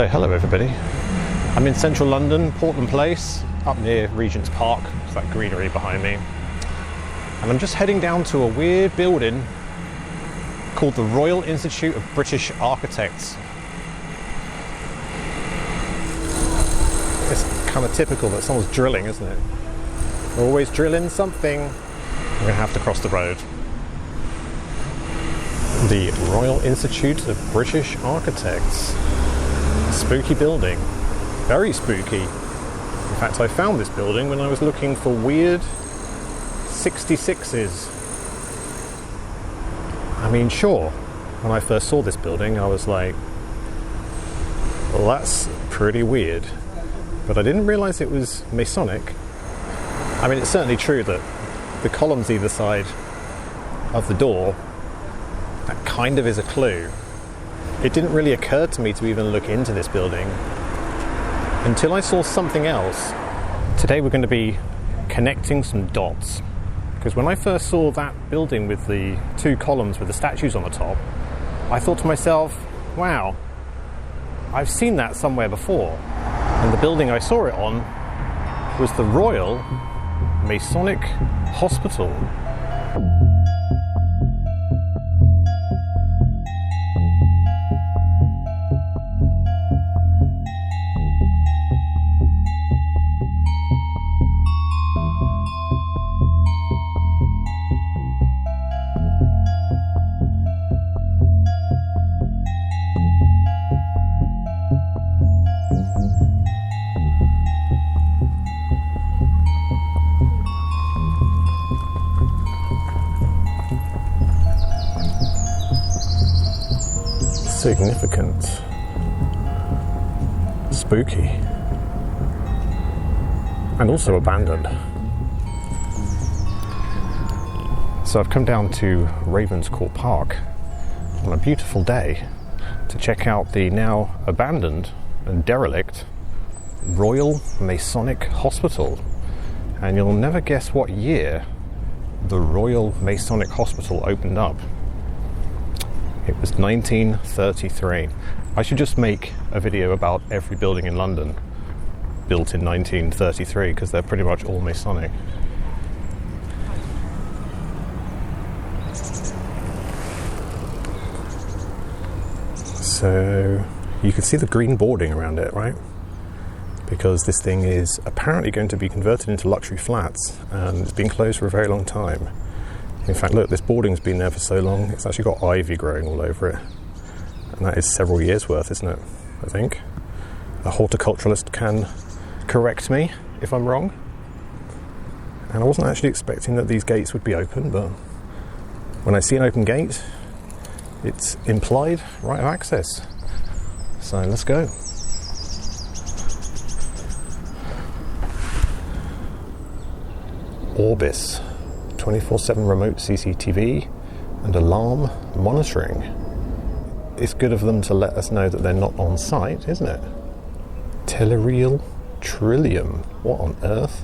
So hello everybody, I'm in central London, Portland Place, up near Regent's Park, it's that greenery behind me, and I'm just heading down to a weird building called the Royal Institute of British Architects. It's kind of typical that someone's drilling, isn't it? They're always drilling something. I'm going to have to cross the road. The Royal Institute of British Architects. Spooky building, very spooky. In fact, I found this building when I was looking for weird 66s. I mean, sure, when I first saw this building, I was like, well, that's pretty weird. But I didn't realize it was Masonic. I mean, it's certainly true that the columns either side of the door, that kind of is a clue. It didn't really occur to me to even look into this building until I saw something else. Today we're going to be connecting some dots, because when I first saw that building with the two columns with the statues on the top, I thought to myself, wow, I've seen that somewhere before. And the building I saw it on was the Royal Masonic Hospital. Significant, spooky, and also abandoned. So I've come down to Ravenscourt Park on a beautiful day to check out the now abandoned and derelict Royal Masonic Hospital. And you'll never guess what year the Royal Masonic Hospital opened up. It was 1933. I should just make a video about every building in London built in 1933, because they're pretty much all Masonic. So you can see the green boarding around it, right? Because this thing is apparently going to be converted into luxury flats, and it's been closed for a very long time. In fact, look, this boarding's been there for so long, it's actually got ivy growing all over it. And that is several years worth, isn't it? I think. A horticulturalist can correct me if I'm wrong. And I wasn't actually expecting that these gates would be open, but when I see an open gate, it's implied right of access. So let's go. Orbis. 24/7 remote CCTV and alarm monitoring. It's good of them to let us know that they're not on site, isn't it? Telereal Trillium. What on earth?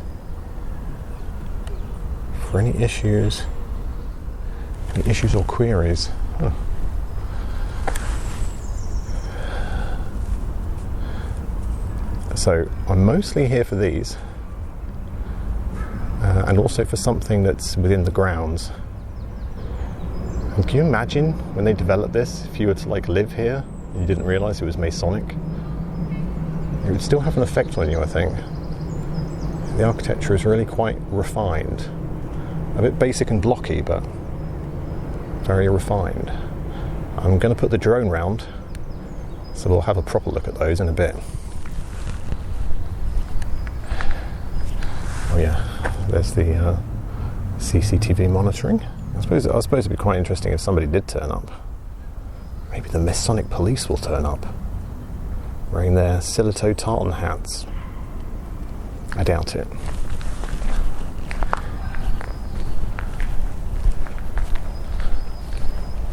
For any issues or queries. Huh. So I'm mostly here for these. And also for something that's within the grounds. And can you imagine when they developed this, if you were to live here and you didn't realise it was Masonic? It would still have an effect on you, I think. The architecture is really quite refined. A bit basic and blocky, but very refined. I'm going to put the drone round, so we'll have a proper look at those in a bit. Oh yeah. There's the CCTV monitoring. I suppose it'd be quite interesting if somebody did turn up. Maybe the Masonic police will turn up, wearing their stiletto tartan hats. I doubt it.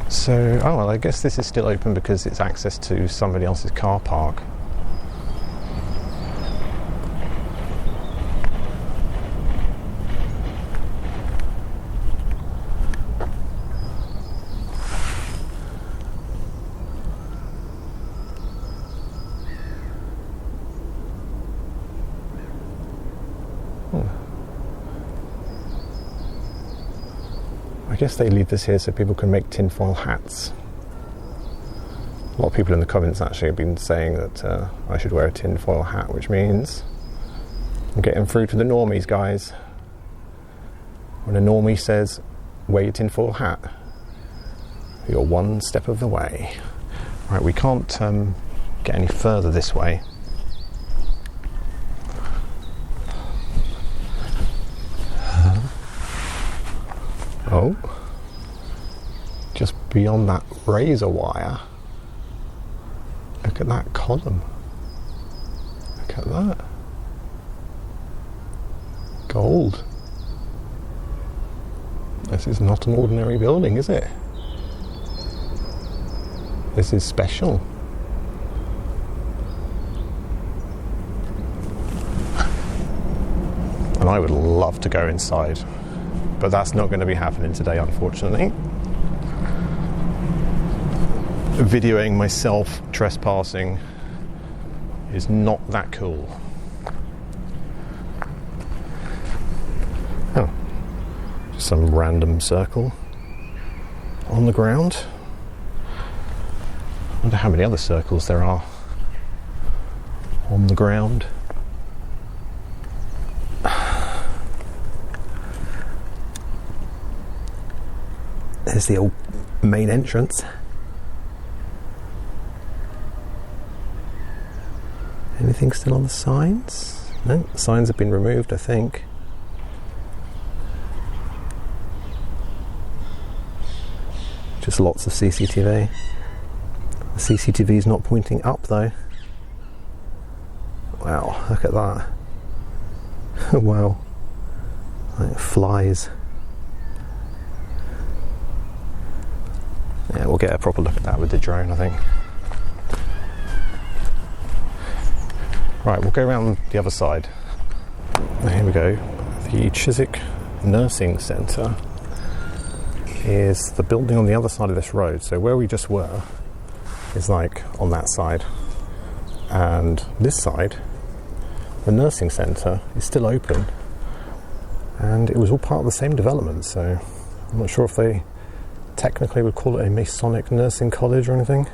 So, oh well, I guess this is still open because it's access to somebody else's car park. guess they leave this here so people can make tinfoil hats. A lot of people in the comments actually have been saying that I should wear a tinfoil hat, which means I'm getting through to the normies, guys. When a normie says, wear your tinfoil hat, you're one step of the way. Right, we can't get any further this way. Oh, just beyond that razor wire. Look at that column. Look at that. Gold. This is not an ordinary building, is it? This is special. And I would love to go inside, but that's not going to be happening today, unfortunately. Videoing myself trespassing is not that cool. Oh, just some random circle on the ground. I wonder how many other circles there are on the ground. There's the old main entrance. Anything still on the signs? No, the signs have been removed, I think. Just lots of CCTV. The CCTV is not pointing up though. Wow, look at that. Wow. Like flies. Yeah, we'll get a proper look at that with the drone, I think. Right, we'll go around the other side. Here we go. The Chiswick Nursing Centre is the building on the other side of this road. So where we just were is like on that side. And this side, the nursing centre, is still open. And it was all part of the same development, so I'm not sure if they technically would call it a Masonic nursing college or anything.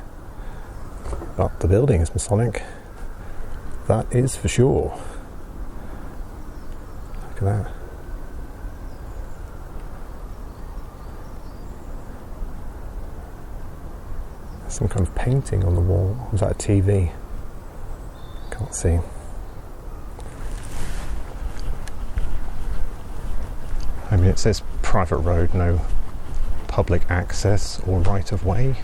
But the building is Masonic. That is for sure. Look at that. Some kind of painting on the wall. Was that a TV? Can't see. I mean, it says private road, no public access or right of way.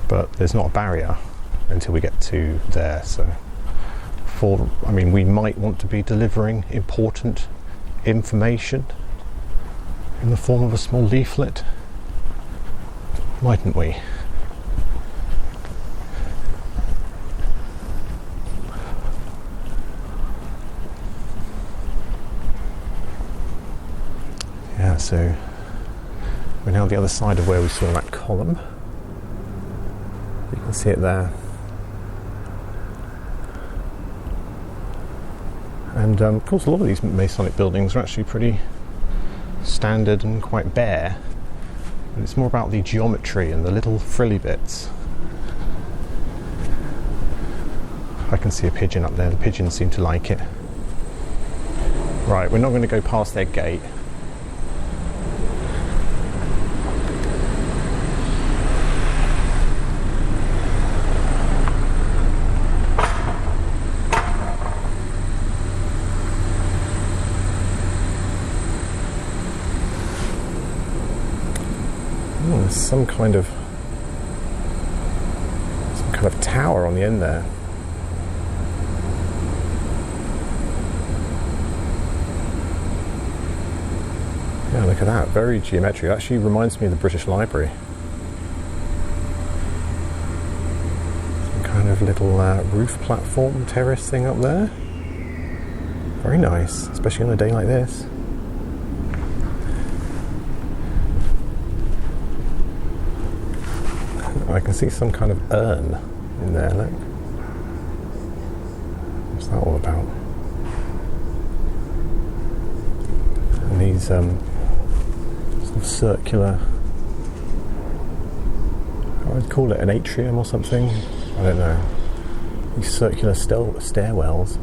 But there's not a barrier until we get to there, so we might want to be delivering important information in the form of a small leaflet, mightn't we? Yeah, so we're now on the other side of where we saw that column. You can see it there. And of course a lot of these Masonic buildings are actually pretty standard and quite bare, but it's more about the geometry and the little frilly bits. I can see a pigeon up there. The pigeons seem to like it. Right, we're not going to go past their gate. There's some kind of tower on the end there. Yeah, look at that. Very geometric. It actually reminds me of the British Library. Some kind of little roof platform terrace thing up there. Very nice, especially on a day like this. I can see some kind of urn in there, look. What's that all about? And these circular, I would call it an atrium or something, I don't know. These circular stairwells.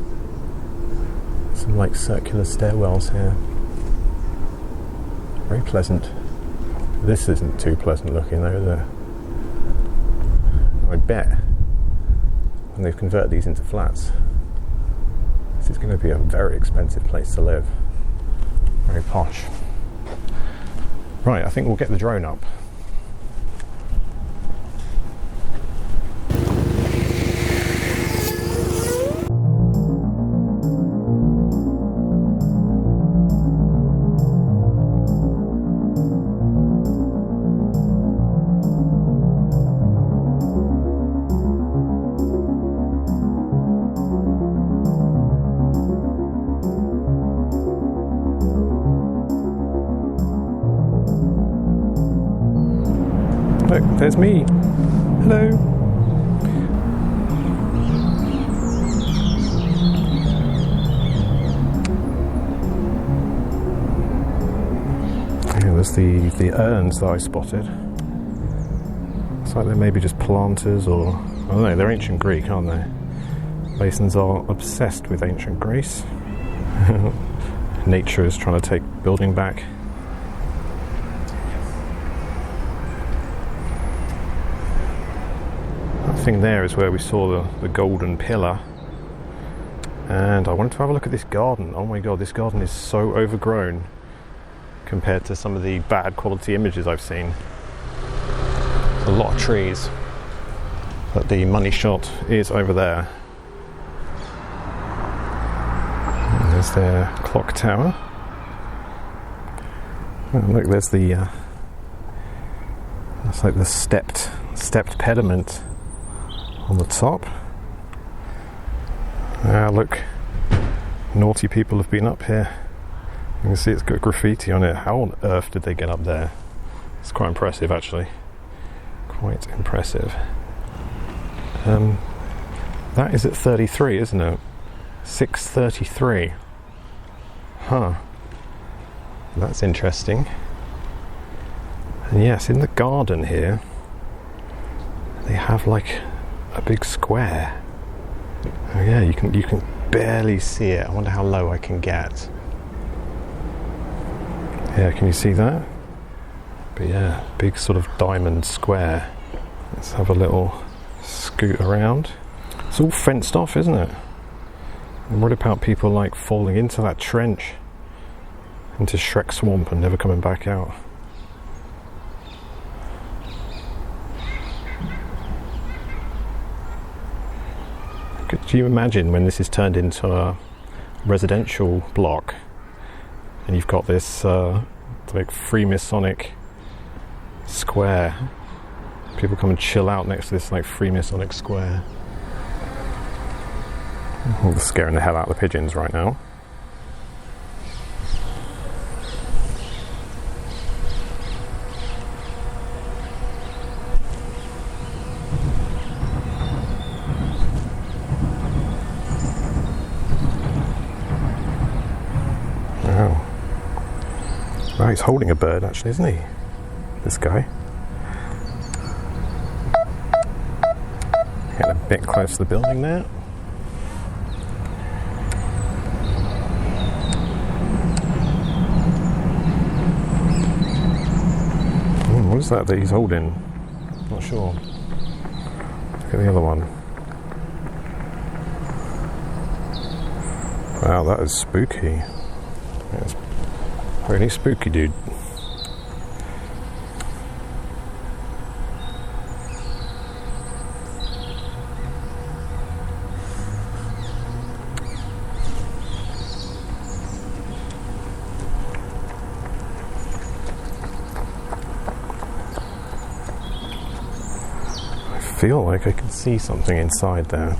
Some like circular stairwells here. Very pleasant. This isn't too pleasant looking though, is it? I bet when they've converted these into flats, this is going to be a very expensive place to live. Very posh. Right, I think we'll get the drone up. Look, there's me. Hello. Yeah, there's the urns that I spotted. Looks like they're maybe just planters or, I don't know, they're ancient Greek, aren't they? Masons are obsessed with ancient Greece. Nature is trying to take building back. Thing there is where we saw the golden pillar, and I wanted to have a look at this garden. Oh my god, this garden is so overgrown compared to some of the bad quality images I've seen. A lot of trees, but the money shot is over there. And there's their clock tower. Oh, look, there's the that's like the stepped pediment on the top. Look, naughty people have been up here. You can see it's got graffiti on it. How on earth did they get up there? It's quite impressive, actually. Quite impressive. That is at 33, isn't it? 6:33. Huh. That's interesting. And yes, in the garden here, they have like a big square. Oh yeah, you can barely see it. I wonder how low I can get. Yeah, can you see that? But yeah, big sort of diamond square. Let's have a little scoot around. It's all fenced off, isn't it? I'm worried about people like falling into that trench, into Shrek Swamp, and never coming back out. Could you imagine when this is turned into a residential block and you've got this like Freemasonic square? People come and chill out next to this like Freemasonic square. Oh, they're scaring the hell out of the pigeons right now. Oh, he's holding a bird, actually, isn't he? This guy. Getting a bit close to the building there. What is that he's holding? Not sure. Look at the other one. Wow, that is spooky. That's really spooky, dude. I feel like I can see something inside there.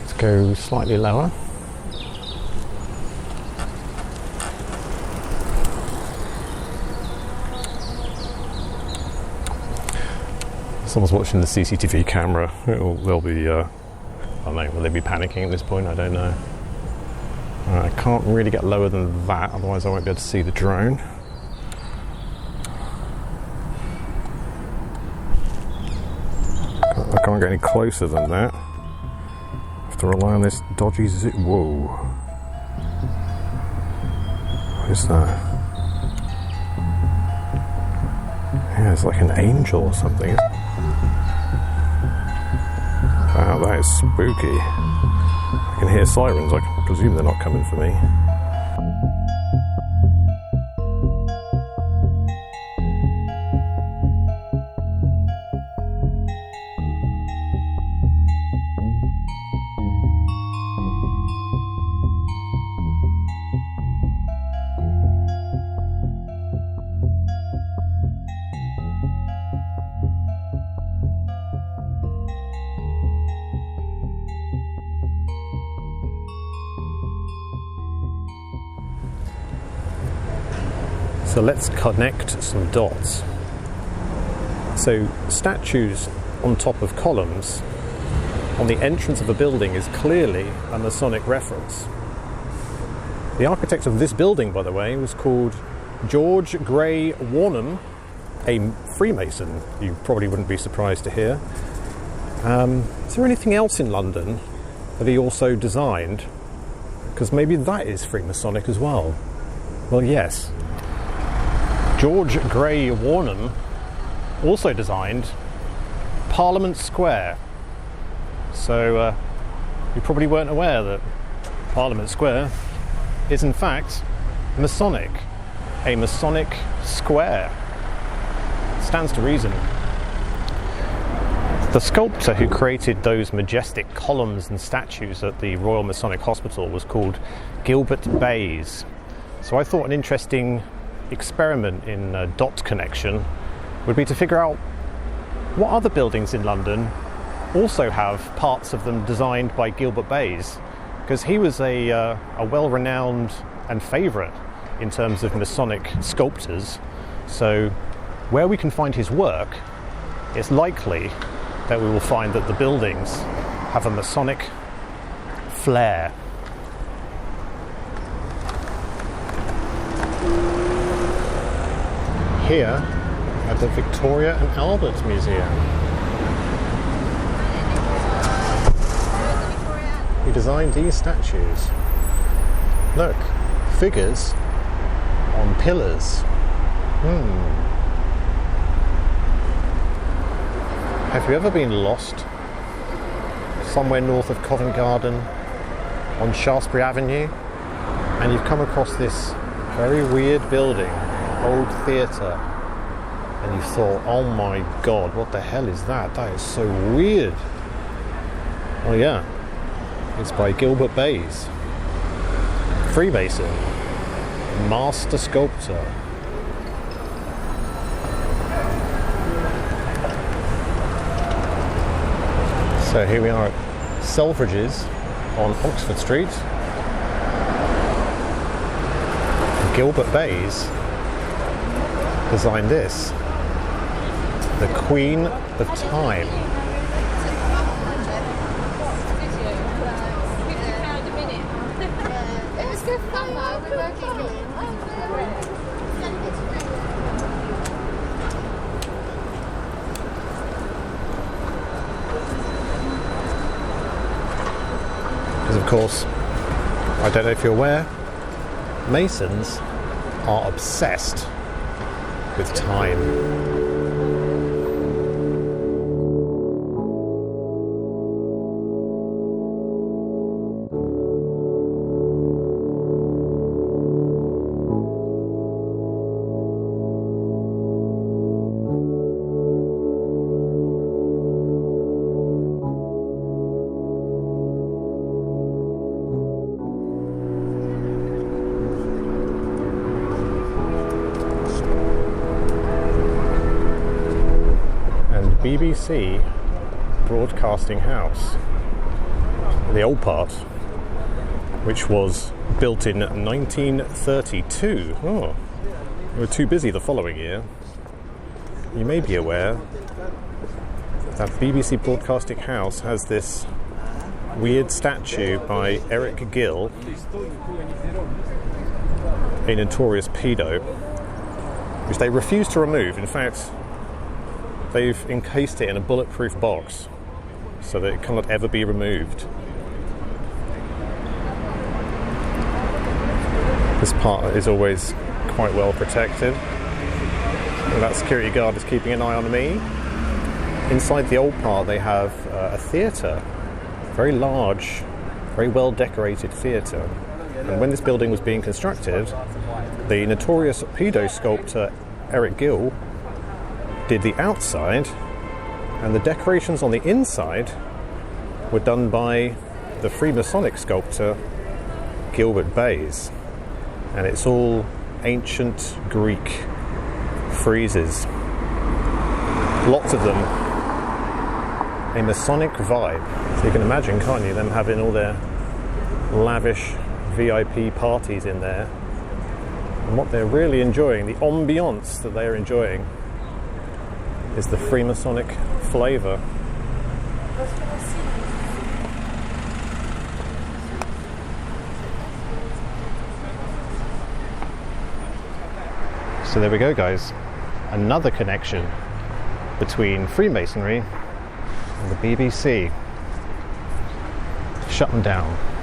Let's go slightly lower. Someone's watching the CCTV camera. They'll be, I don't know, will they be panicking at this point? I don't know. I can't really get lower than that, otherwise I won't be able to see the drone. can't get any closer than that. Have to rely on this dodgy Whoa. What is that? Yeah, it's like an angel or something. Wow, that is spooky. I can hear sirens. I can presume they're not coming for me. So let's connect some dots. So statues on top of columns on the entrance of a building is clearly a Masonic reference. The architect of this building, by the way, was called George Gray Warnham, a Freemason. You probably wouldn't be surprised to hear. Is there anything else in London that he also designed? Because maybe that is Freemasonic as well. Well, yes. George Gray Warnham also designed Parliament Square. So you probably weren't aware that Parliament Square is in fact Masonic, a Masonic square. Stands to reason. The sculptor who created those majestic columns and statues at the Royal Masonic Hospital was called Gilbert Bayes. So I thought an interesting experiment in dot connection would be to figure out what other buildings in London also have parts of them designed by Gilbert Bayes, because he was a well-renowned and favourite in terms of Masonic sculptors. So where we can find his work, it's likely that we will find that the buildings have a Masonic flair. Here at the Victoria and Albert Museum. He designed these statues. Look, figures on pillars. Have you ever been lost somewhere north of Covent Garden on Shaftesbury Avenue and you've come across this very weird building, old theatre, and you thought, oh my god, what the hell is that? That is so weird. Oh yeah, it's by Gilbert Bayes, Freemason, master sculptor. So here we are at Selfridges on Oxford Street. Gilbert Bayes designed this, the Queen of Time. Because of course, I don't know if you're aware, Masons are obsessed with time. BBC Broadcasting House, the old part, which was built in 1932. Oh, we were too busy the following year. You may be aware that BBC Broadcasting House has this weird statue by Eric Gill, a notorious pedo, which they refused to remove. In fact, they've encased it in a bulletproof box so that it cannot ever be removed. This part is always quite well protected. And that security guard is keeping an eye on me. Inside the old part they have a theatre, very large, very well decorated theatre. And when this building was being constructed, the notorious pedo sculptor Eric Gill did the outside, and the decorations on the inside were done by the Freemasonic sculptor Gilbert Bays. And it's all ancient Greek friezes. Lots of them. A Masonic vibe. So you can imagine, can't you, them having all their lavish VIP parties in there. And what they're really enjoying, the ambiance that they're enjoying, is the Freemasonic flavour. So there we go, guys. Another connection between Freemasonry and the BBC. Shut them down.